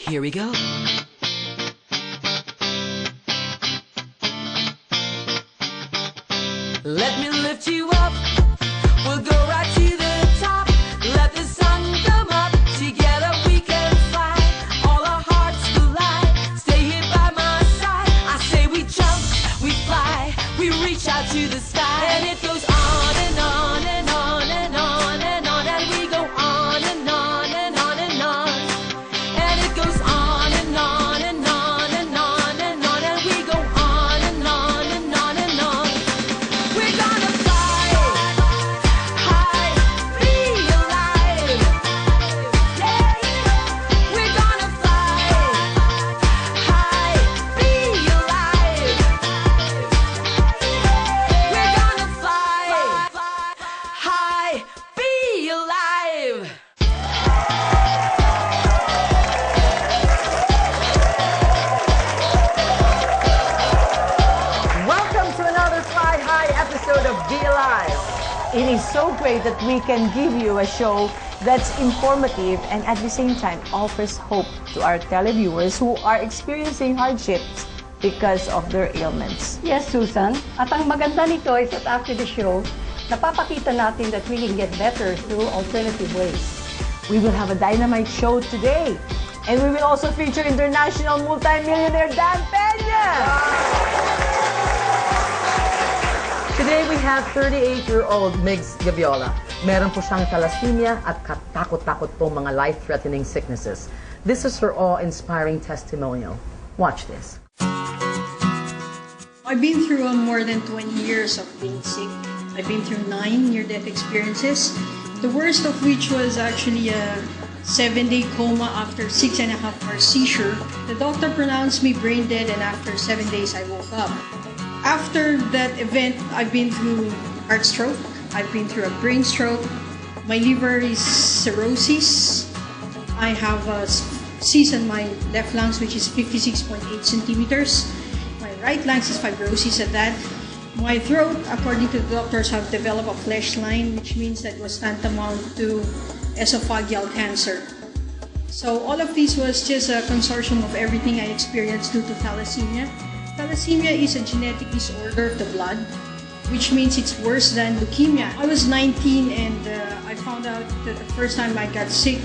Here we go. Let me lift you up. We'll go right to the top. Let the sun come up. Together we can fly. All our hearts collide. Stay here by my side. I say we jump, we fly, we reach out to the sky. And it goes on and on and on and on and on. And we go on and on and on and on. And it goes on and on and on and on and on. And we go on and on and on and on. We're gonna fly high, be alive. Yeah. We're gonna fly high, be alive. We're gonna fly high, be alive. Welcome to another Fly High episode of Be Alive. It is so great that we can give you a show that's informative and at the same time offers hope to our televiewers who are experiencing hardships because of their ailments. Yes, Susan. At ang maganda nito is that after the show, napapakita natin that we can get better through alternative ways. We will have a dynamite show today. And we will also feature international multimillionaire Dan Peña. Today we have 38-year-old Migs Gaviola. Meron po siyang thalassemia at katakot-takot po mga life-threatening sicknesses. This is her awe-inspiring testimonial. Watch this. I've been through more than 20 years of being sick. I've been through 9 near-death experiences, the worst of which was actually a 7-day coma after 6.5-hour seizure. The doctor pronounced me brain dead, and after 7 days I woke up. After that event, I've been through heart stroke, I've been through a brain stroke, my liver is cirrhosis, I have a cyst in my left lungs which is 56.8 centimeters, my right lungs is fibrosis at that, my throat, according to the doctors, have developed a flesh line, which means that was tantamount to esophageal cancer. So all of this was just a consortium of everything I experienced due to thalassemia. Thalassemia is a genetic disorder of the blood, which means it's worse than leukemia. I was 19 and I found out that the first time I got sick,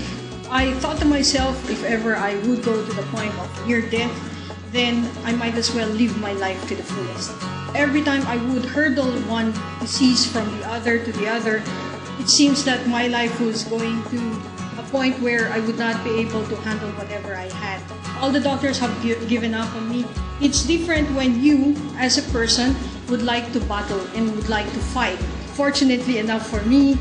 I thought to myself, if ever I would go to the point of near death, then I might as well live my life to the fullest. Every time I would hurdle one disease from the other to the other, it seems that my life was going to a point where I would not be able to handle whatever I had. All the doctors have given up on me. It's different when you, as a person, would like to battle and would like to fight. Fortunately enough for me,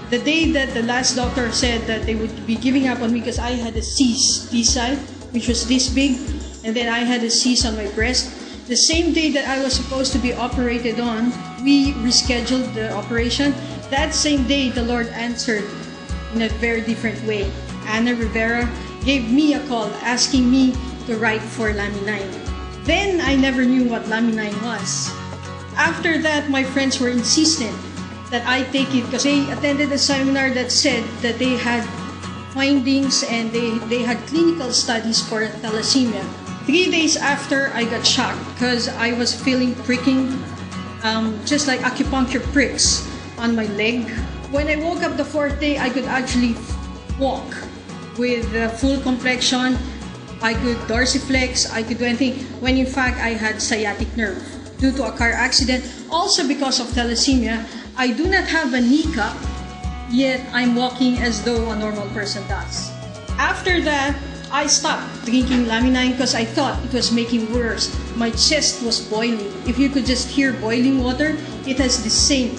the day that the last doctor said that they would be giving up on me because I had a cyst this side, which was this big, and then I had a cyst on my breast, the same day that I was supposed to be operated on, we rescheduled the operation. That same day, the Lord answered in a very different way. Anna Rivera gave me a call asking me to write for Laminine. Then I never knew what Laminine was. After that, my friends were insistent that I take it because they attended a seminar that said that they had findings and they had clinical studies for thalassemia. 3 days after, I got shocked because I was feeling pricking, just like acupuncture pricks on my leg. When I woke up the 4th day, I could actually walk with full complexion. I could dorsiflex, I could do anything, when in fact I had sciatic nerve due to a car accident. Also because of thalassemia, I do not have a kneecap, yet I'm walking as though a normal person does. After that, I stopped drinking Laminine because I thought it was making worse. My chest was boiling. If you could just hear boiling water, it had the same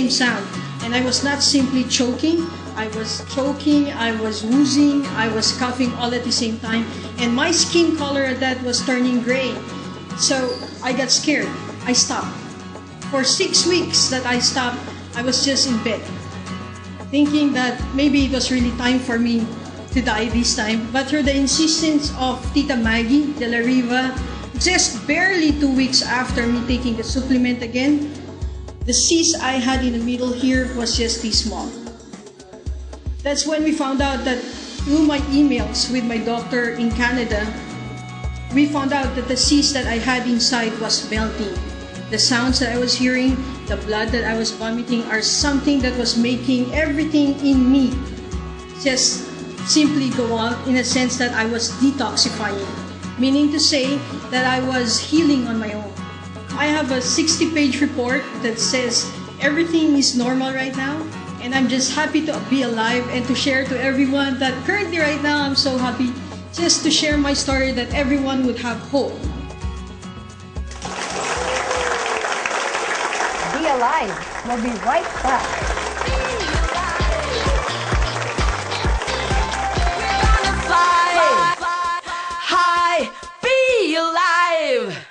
sound. And I was not simply choking, I was choking, I was wheezing, I was coughing all at the same time, and my skin color at that was turning gray. So I got scared. I stopped. For 6 weeks that I stopped, I was just in bed, thinking that maybe it was really time for me to die this time. But through the insistence of Tita Maggie de la Riva, just barely 2 weeks after me taking the supplement again, the cyst I had in the middle here was just this small. That's when we found out that through my emails with my doctor in Canada, we found out that the cyst that I had inside was melting. The sounds that I was hearing, the blood that I was vomiting are something that was making everything in me just simply go out, in a sense that I was detoxifying. Meaning to say that I was healing on my own. I have a 60-page report that says everything is normal right now, and I'm just happy to be alive and to share to everyone that currently right now I'm so happy just to share my story that everyone would have hope. Be alive. We'll be right back. Fly high, be alive.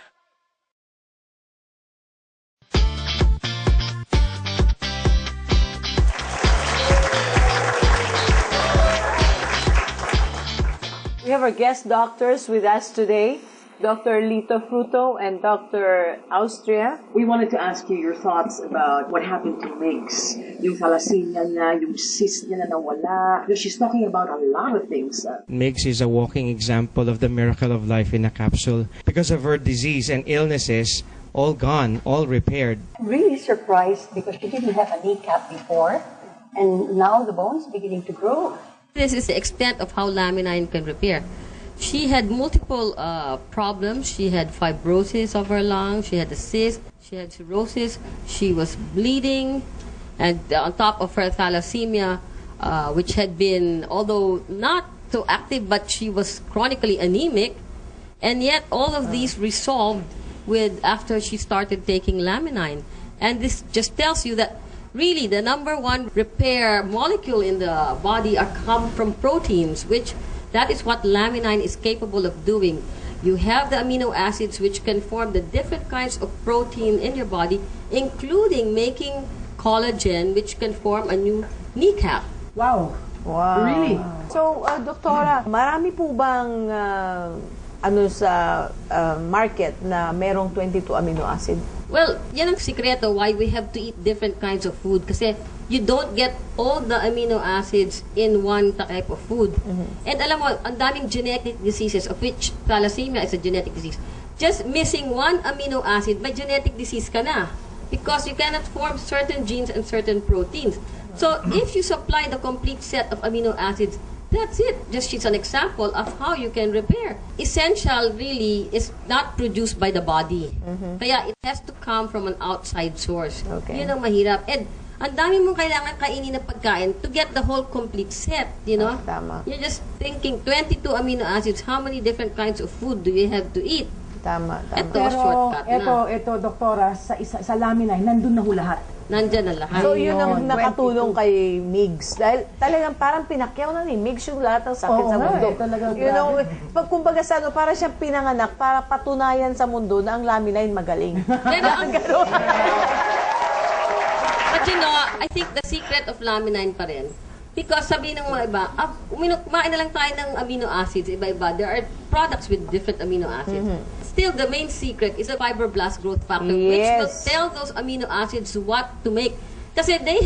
We have our guest doctors with us today, Dr. Lito Fruto and Dr. Austria. We wanted to ask you your thoughts about what happened to Mix. Yung thalassemia niya, yung cyst niya na nawala. She's talking about a lot of things. Mix is a walking example of the miracle of life in a capsule. Because of her disease and illnesses, all gone, all repaired. Really surprised because she didn't have a kneecap before, and now the bone's beginning to grow. This is the extent of how laminin can repair. She had multiple problems. She had fibrosis of her lungs. She had a cyst. She had cirrhosis. She was bleeding. And on top of her thalassemia, which had been, although not so active, but she was chronically anemic. And yet all of these resolved with after she started taking laminin. And this just tells you that really the number one repair molecule in the body come from proteins, which that is what laminin is capable of doing. You have the amino acids which can form the different kinds of protein in your body, including making collagen, which can form a new kneecap. Wow. Wow. Really? So, Doktora, marami po bang sa market na merong 22 amino acid? Well, yan ang sikreto why we have to eat different kinds of food. Kasi you don't get all the amino acids in one type of food. And alam mo, ang daming genetic diseases, of which thalassemia is a genetic disease. Just missing one amino acid, may genetic disease ka na. Because you cannot form certain genes and certain proteins. So, if you supply the complete set of amino acids, that's it. Just it's an example of how you can repair. Essential really is not produced by the body. Kaya it has to come from an outside source. Okay. Yun ang mahirap. And ang dami mong kailangan kainin na pagkain to get the whole complete set, you know? Tama. You're just thinking 22 amino acids, how many different kinds of food do you have to eat? Tama. Ito, shortcut na. Ito, doktora, sa laminin, nandun na ho lahat. Nandyan na lahat. So, yun ang 22. nakatulong kay Migs. Dahil talagang parang pinakyaw na ni Migs yung lahat ng sakit Oo sa nga mundo. talagang You know, grabe. pag kumbaga sa para siyang pinanganak para patunayan sa mundo na ang laminin magaling. Pero but you know, I think the secret of laminin pa rin. Because sabi ng mga iba, kumain na lang tayo ng amino acids, iba-iba. There are products with different amino acids. Still, the main secret is the fibroblast growth factor, which will tell those amino acids what to make. Kasi they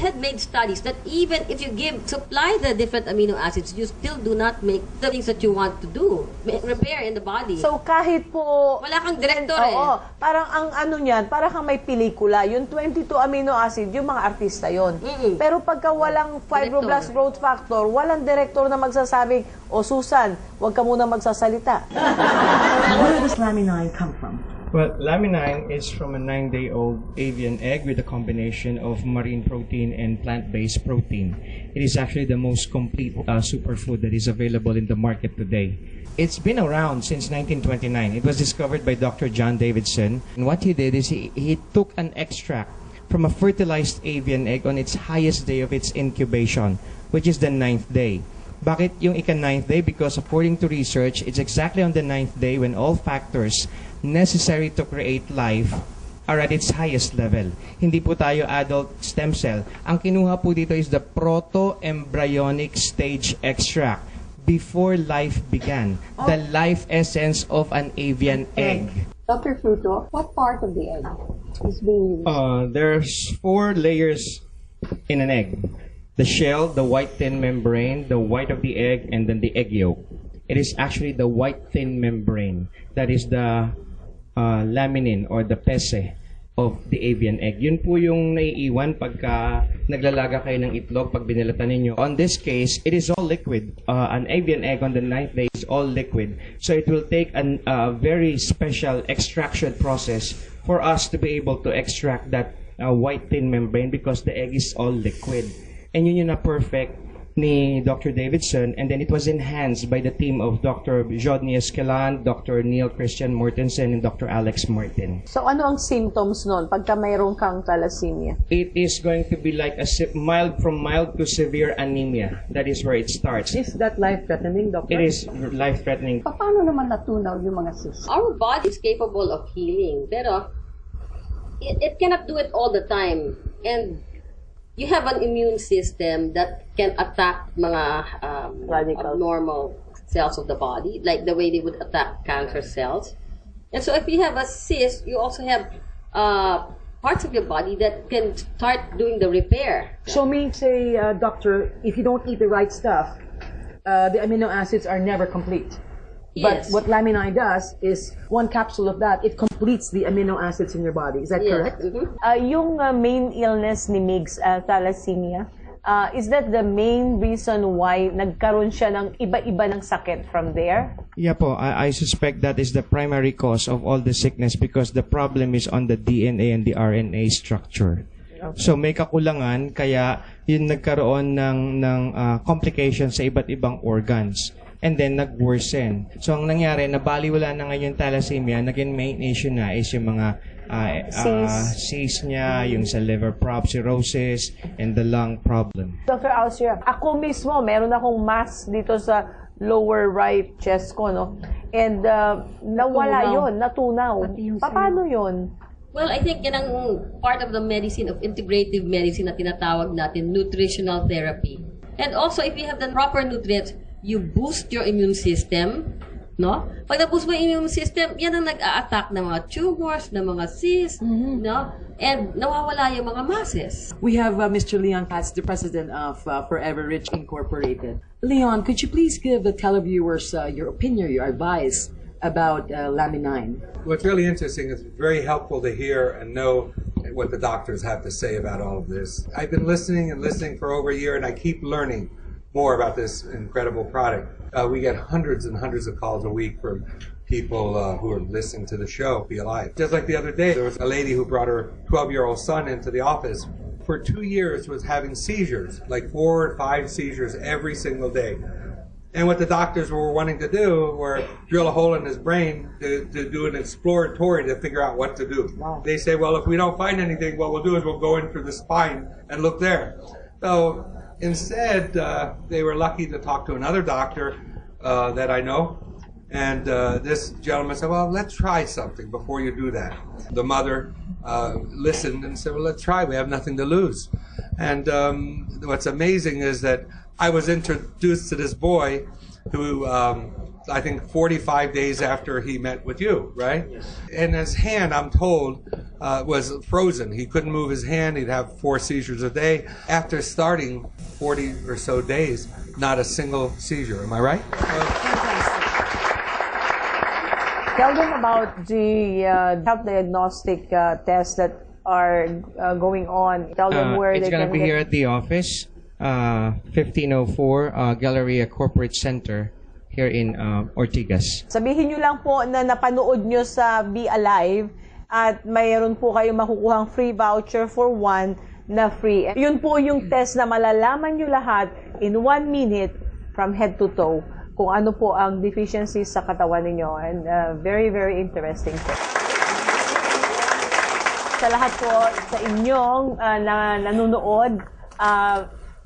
had made studies that even if you supply the different amino acids, you still do not make the things that you want to do, repair in the body. So, kahit po... Wala kang director Oo, parang ang ano niyan, parang kang may pelikula. Yung 22 amino acid, yung mga artista yon. Pero pagka walang fibroblast growth factor, walang director na magsasabing, "O Susan, huwag ka muna magsasalita." Where does laminin come from? Well, laminin is from a 9-day-old avian egg with a combination of marine protein and plant-based protein. It is actually the most complete superfood that is available in the market today. It's been around since 1929. It was discovered by Dr. John Davidson. And what he did is he took an extract from a fertilized avian egg on its highest day of its incubation, which is the 9th day. Bakit yung ika-9th day? Because according to research, it's exactly on the 9th day when all factors necessary to create life are at its highest level. Hindi po tayo adult stem cell. Ang kinuha po dito is the proto-embryonic stage extract before life began. The life essence of an avian egg. Dr. Fruto, what part of the egg is being used? There's 4 layers in an egg. the shell, the white thin membrane, the white of the egg, and then the egg yolk. It is actually the white thin membrane that is the laminin or the pese of the avian egg. Yun po yung naiiwan pagka naglalaga kayo ng itlog pag binilatan ninyo. On this case, it is all liquid. An avian egg on the 9th day is all liquid. So it will take a very special extraction process for us to be able to extract that white thin membrane because the egg is all liquid. And yun yung na-perfect ni Dr. Davidson, and then it was enhanced by the team of Dr. Jodny Escalan, Dr. Neil Christian Mortensen, and Dr. Alex Martin. So ano ang symptoms nun pagka mayroon kang thalassemia? It is going to be like a mild to severe anemia. That is where it starts. Is that life-threatening, Doctor? It is life-threatening. Paano naman natunaw yung mga cysts? Our body is capable of healing, pero it cannot do it all the time. And you have an immune system that can attack mga abnormal cells of the body, like the way they would attack cancer cells. And so if you have a cyst, you also have parts of your body that can start doing the repair. So means say, doctor, if you don't eat the right stuff, the amino acids are never complete. But Yes. what Laminin does is one capsule of that, it completes the amino acids in your body. Is that Yes. correct? Mhm. Yung main illness ni Migs, thalassemia, is that the main reason why nagkaroon siya ng iba-iba ng sakit from there? Yeah po, I suspect that is the primary cause of all the sickness because the problem is on the DNA and the RNA structure. So may kakulangan kaya yun nagkaroon ng complications sa iba't ibang organs. And then nag-worsen. So ang nangyari, nabaliwala na ngayon thalassemia, naging main issue na is yung mga cyst niya, yung sa liver cirrhosis, and the lung problem. Dr. Austria, ako mismo, meron akong mass dito sa lower right chest ko, no? And nawala yun, natunaw. Paano yun? Well, I think yan ang part of the medicine, of integrative medicine na tinatawag natin, nutritional therapy. And also, if you have the proper nutrients, you boost your immune system, no? Pag na-boost mo yung immune system, yan ang nag-a-attack ng mga tumors, ng mga cysts, no? And nawawala yung mga masses. We have Mr. Leon Katz, the president of Forever Rich Incorporated. Leon, could you please give the televiewers your opinion, your advice about Laminin? What's really interesting is very helpful to hear and know what the doctors have to say about all of this. I've been listening for over a year, and I keep learning more about this incredible product. We get hundreds and hundreds of calls a week from people who are listening to the show, Be Alive. Just like the other day, there was a lady who brought her 12-year-old son into the office. For 2 years was having seizures, like 4 or 5 seizures every single day. And what the doctors were wanting to do were drill a hole in his brain to do an exploratory to figure out what to do. Wow. They say, well, if we don't find anything, what we'll do is we'll go in through the spine and look there. So instead, they were lucky to talk to another doctor that I know. And this gentleman said, well, let's try something before you do that. The mother listened and said, well, let's try. We have nothing to lose. And what's amazing is that I was introduced to this boy who, I think 45 days after he met with you, right? Yes. And his hand, I'm told, was frozen. He couldn't move his hand. He'd have 4 seizures a day. After starting 40 or so days, not a single seizure. Am I right? Tell them about the health diagnostic tests that are going on. Tell them where it's they going can to be get... here at the office, 1504 Galleria Corporate Center here in Ortigas. Sabihin nyo lang po na napanood nyo sa Be Alive at mayroon po kayo makukuhang free voucher for 1 na free. Yun po yung test na malalaman nyo lahat in 1 minute from head to toe kung ano po ang deficiencies sa katawan ninyo. And very, very interesting po. Sa lahat po sa inyong nanonood,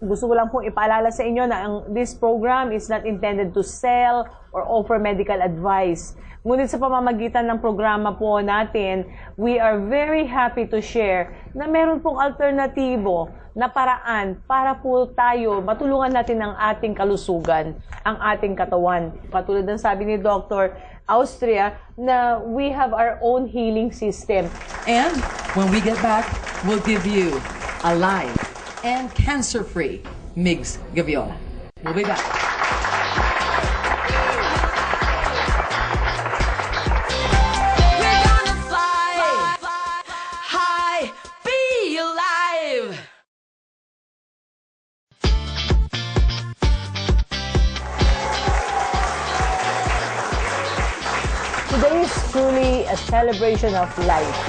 gusto ko lang pong ipaalala sa inyo na this program is not intended to sell or offer medical advice. Ngunit sa pamamagitan ng programa po natin, we are very happy to share na meron pong alternatibo na paraan para po tayo matulungan natin ang ating kalusugan, ang ating katawan. Patulad ng sabi ni Dr. Austria na we have our own healing system. And when we get back, we'll give you alive and cancer-free Migs Gaviola. We'll be back. We're gonna fly high, be alive. Today is truly a celebration of life.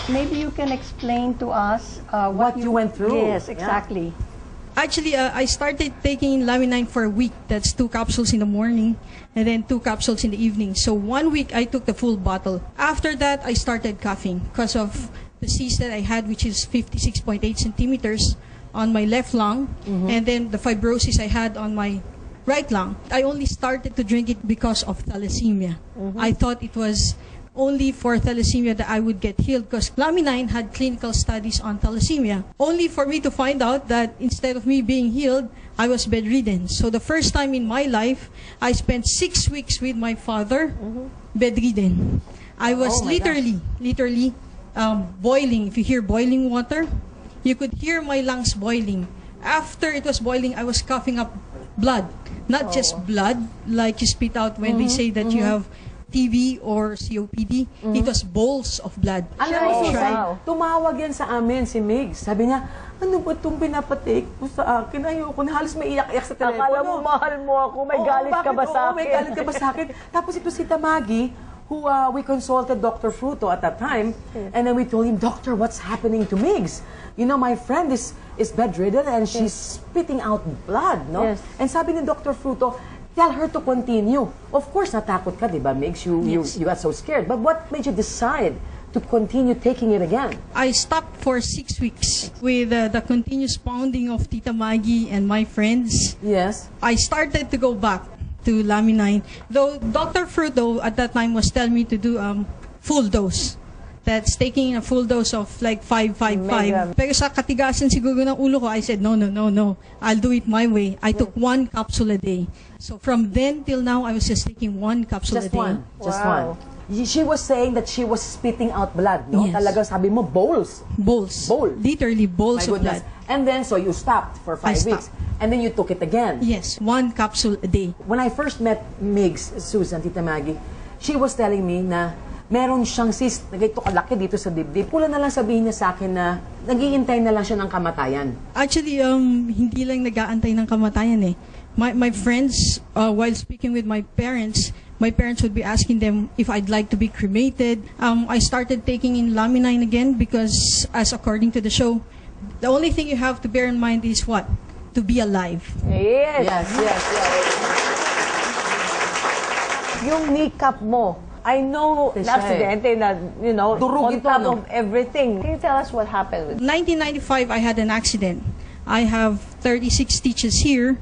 Maybe you can explain to us What you went through. Yes, Yeah. exactly. Actually, I started taking Laminine for a week. That's 2 capsules in the morning and then 2 capsules in the evening. So 1 week, I took the full bottle. After that, I started coughing because of the cyst that I had, which is 56.8 centimeters on my left lung, and then the fibrosis I had on my right lung. I only started to drink it because of thalassemia. I thought it was only for thalassemia that I would get healed because Laminine had clinical studies on thalassemia. Only for me to find out that instead of me being healed, I was bedridden. So the first time in my life, I spent 6 weeks with my father, bedridden. I was literally boiling. If you hear boiling water, you could hear my lungs boiling. After it was boiling, I was coughing up blood. Not just blood, like you spit out when they say that you have TB or COPD. It was bowls of blood. Alam mo, Susan, tumawag yan sa amin si Migs. Sabi niya, ano ba itong pinapatake mo sa akin? Ayoko na, halos may iyak-iyak sa telepono. Akala mo, mahal mo ako, may galit ka ba sa akin? May galit ka ba sa akin? Tapos ito si Tamagi, who we consulted Dr. Fruto at that time, and then we told him, Doctor, what's happening to Migs? You know, my friend is bedridden and she's spitting out blood, no? Yes. And sabi ni Dr. Fruto, tell her to continue. Of course, natakot ka, di ba, Migs? You got so scared. But what made you decide to continue taking it again? I stopped for 6 weeks with the continuous pounding of Tita Maggie and my friends. Yes. I started to go back to Laminine. Though Dr. Fruto at that time was telling me to do full dose. That's taking a full dose of like 555. Pero sa katigasan siguro ng ulo ko, I said, no. I'll do it my way. I took 1 capsule a day. So from then till now, I was just taking 1 capsule a day. Just one. She was saying that she was spitting out blood, no? Yes. Talaga sabi mo, bowls. Bowls. Bowl. Literally bowls My of blood. goodness. And then, so you stopped for 5 weeks. stopped. And then you took it again. Yes, 1 capsule a day. When I first met Migs, Susan, Tita Maggie, she was telling me na meron siyang cyst na ganito kalaki dito sa dibdib. Pula na lang sabihin niya sa akin na nag-iintay na lang siya ng kamatayan. Actually, hindi lang nag-aantay ng kamatayan eh. My friends, while speaking with my parents would be asking them if I'd like to be cremated. I started taking in Laminine again because, as according to the show, the only thing you have to bear in mind is what? To be alive. Yes. Yes. Yung kneecap mo, I know Siya na-aksidente na, you know, Durog on ito, top no? of everything. Can you tell us what happened with 1995, I had an accident. I have 36 stitches here,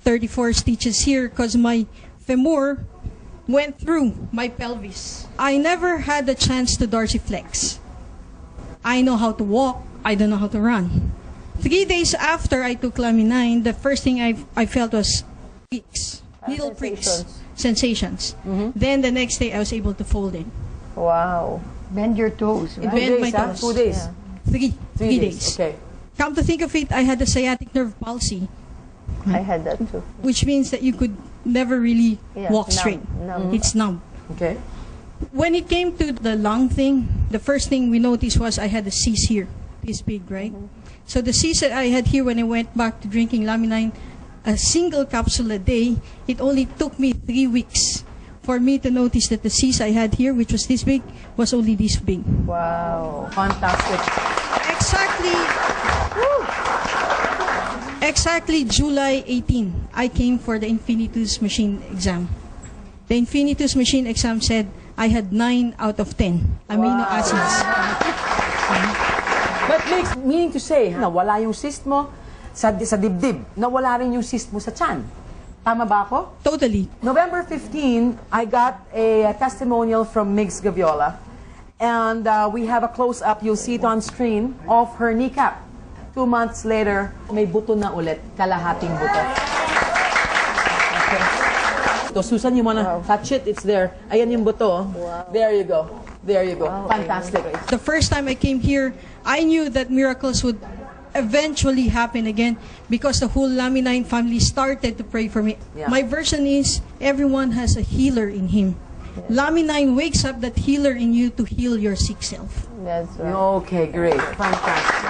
34 stitches here because my femur went through my pelvis. I never had the chance to dorsiflex. I know how to walk. I don't know how to run. 3 days after I took Laminine, the first thing I felt was pricks, little pricks, sensations. Then the next day I was able to fold in. Wow. Bend your toes, right? Bend my days, toes. 2 days. Yeah. 3 days. Okay. Come to think of it, I had a sciatic nerve palsy, I had that too. which means that you could never really Yeah, walk numb, straight. numb. It's numb. Okay. When it came to the lung thing, the first thing we noticed was I had a cyst here, this big, right? So the cyst that I had here when I went back to drinking Laminine, a single capsule a day, it only took me 3 weeks for me to notice that the cyst I had here, which was this big, was only this big. Wow. Fantastic. Exactly July 18, I came for the Infinitus machine exam. The Infinitus machine exam said I had 9 out of 10 amino acids. But meaning to say, nawala yung cyst mo sa dibdib. Nawala rin yung cyst mo sa tiyan. Tama ba ako? Totally. November 15, I got a testimonial from Migs Gaviola. And we have a close-up, you'll see it on screen, of her kneecap. 2 months later, may buto na ulit, kalahating buto. Okay. So, Susan, you wanna touch it? It's there. Ayan yung buto. Wow. There you go. There you go. Fantastic. The first time I came here, I knew that miracles would eventually happened again because the whole Laminine family started to pray for me. Yeah. My version is everyone has a healer in him. Laminine wakes up that healer in you to heal your sick self. That's right. Okay, great. Fantastic.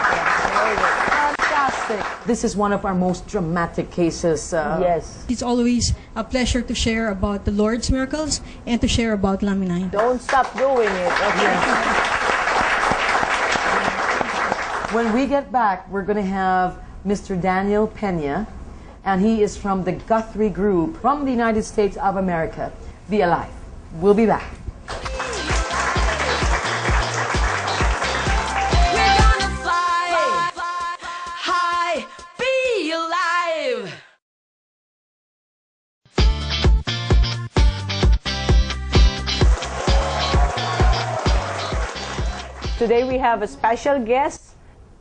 Fantastic. This is one of our most dramatic cases. Yes. It's always a pleasure to share about the Lord's miracles and to share about Laminine. Don't stop doing it. Okay. When we get back, we're going to have Mr. Daniel Pena, and he is from the Guthrie Group from the United States of America. Be alive. We'll be back. We're gonna fly high, be alive. Today we have a special guest,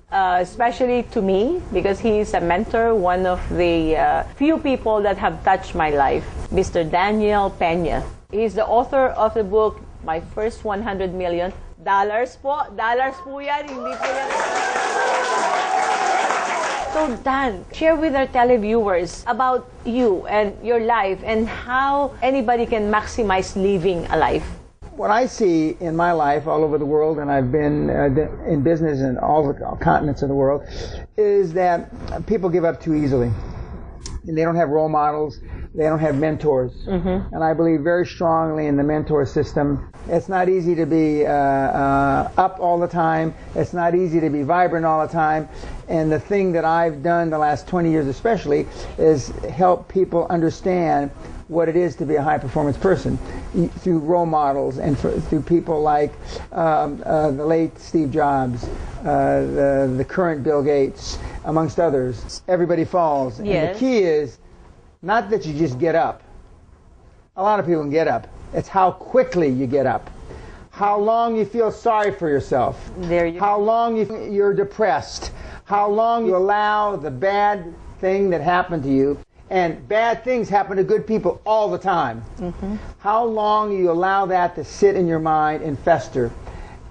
especially to me, because he is a mentor, one of the few people that have touched my life, Mr. Daniel Pena. He's the author of the book, My First $100 Million. Dollars po yan, hindi po yan. So Dan, share with our televiewers about you and your life and how anybody can maximize living a life. What I see in my life all over the world, and I've been in business in all the continents of the world, is that people give up too easily. And they don't have role models. They don't have mentors. And I believe very strongly in the mentor system. It's not easy to be up all the time. It's not easy to be vibrant all the time. And the thing that I've done the last 20 years especially is help people understand what it is to be a high-performance person through role models and through people like the late Steve Jobs, the current Bill Gates, amongst others. Everybody falls. Yes. And the key is not that you just get up. A lot of people can get up. It's how quickly you get up. How long you feel sorry for yourself. There you how long you're depressed. How long you allow the bad thing that happened to you. And bad things happen to good people all the time. How long you allow that to sit in your mind and fester.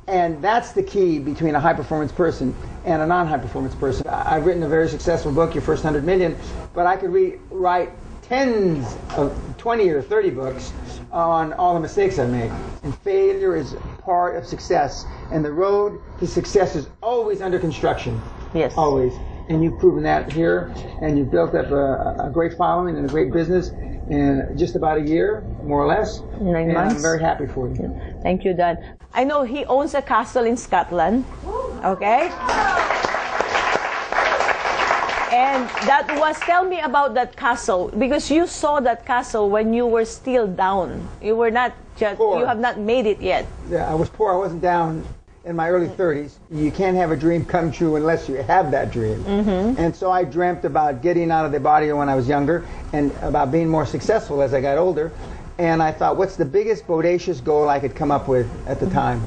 And that's the key between a high-performance person and a non-high-performance person. I've written a very successful book, Your First 100 Million, but I could write tens of 20 or 30 books on all the mistakes I've made. And failure is part of success. And the road to success is always under construction. Yes. Always. And you've proven that here, and you've built up a great following and a great business in just about a year, more or less. 9 months. And I'm very happy for you. Thank you, Dan. I know he owns a castle in Scotland. Okay? And that was, tell me about that castle, because you saw that castle when you were still down. You were not just, Poor. you have not made it yet. Yeah, I was poor. I wasn't down in my early 30s. You can't have a dream come true unless you have that dream. And so I dreamt about getting out of the body when I was younger and about being more successful as I got older. And I thought, what's the biggest bodacious goal I could come up with at the time?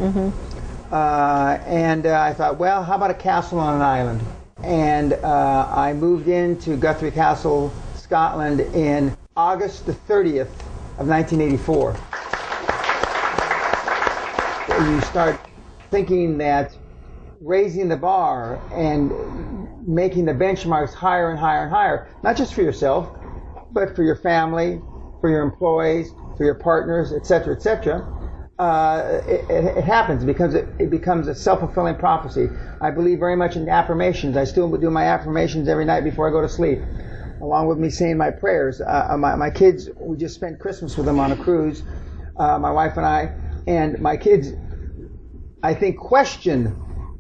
I thought, well, how about a castle on an island? And I moved into Guthrie Castle, Scotland in August the 30th of 1984. You start thinking that raising the bar and making the benchmarks higher and higher and higher, not just for yourself, but for your family, for your employees, for your partners, etc., etc., it happens because it becomes a self-fulfilling prophecy. I believe very much in affirmations. I still do my affirmations every night before I go to sleep, along with me saying my prayers. My kids, we just spent Christmas with them on a cruise, my wife and my kids, I think, question.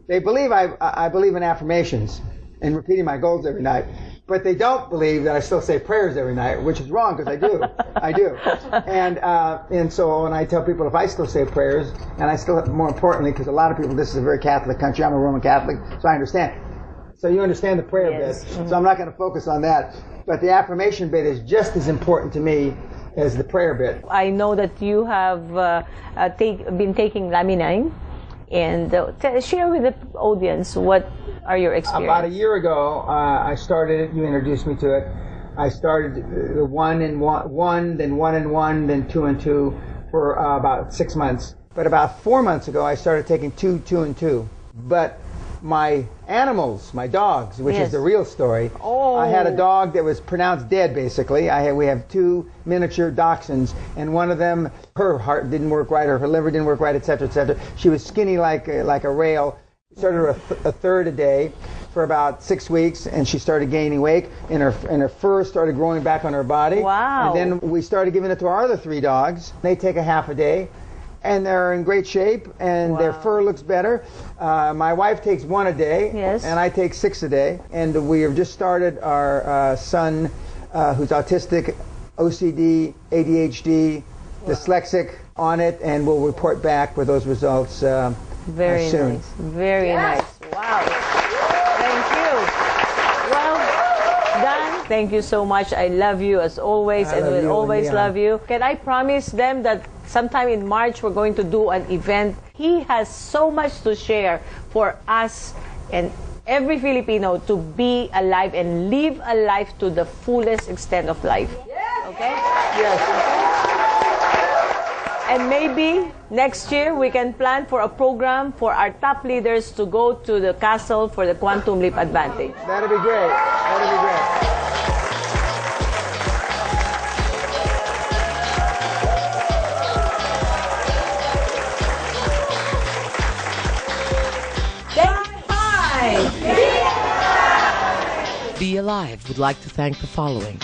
They believe I believe in affirmations and repeating my goals every night, but they don't believe that I still say prayers every night, which is wrong because I do. I do. And so when I tell people if I still say prayers, and I still, more importantly, because a lot of people, this is a very Catholic country. I'm a Roman Catholic, so I understand. So you understand the prayer bit. So I'm not going to focus on that. But the affirmation bit is just as important to me as the prayer bit. I know that you have been taking Laminine, and share with the audience what are your experiences. About a year ago, I started it. You introduced me to it. I started the 1 and 1, then 1 and 1, then 2 and 2 for about 6 months. But about 4 months ago, I started taking 2, 2 and 2. But my animals, my dogs, which Yes. is the real story. Oh. I had a dog that was pronounced dead, basically. We have 2 miniature dachshunds, and one of them, her heart didn't work right, or her liver didn't work right, etc., etc. She was skinny like a rail. Started her a third a day for about 6 weeks, and she started gaining weight, and her fur started growing back on her body. Wow. And then we started giving it to our other 3 dogs. They take a half a day, and they're in great shape, and their fur looks better. My wife takes 1 a day, Yes. and I take 6 a day. And we have just started our son, who's autistic, OCD, ADHD, dyslexic, on it, and we'll report back with those results Very soon. nice. Very nice. Wow. Thank you. Well, Dan, thank you so much. I love you as always, I and love will you, always Leon. love you. Can I promise them that sometime in March we're going to do an event? He has so much to share for us and every Filipino to be alive and live a life to the fullest extent of life. Okay? Yes. And maybe next year we can plan for a program for our top leaders to go to the castle for the Quantum Leap Advantage. That'd be great. That'd be great. Hi! Be Alive would like to thank the following: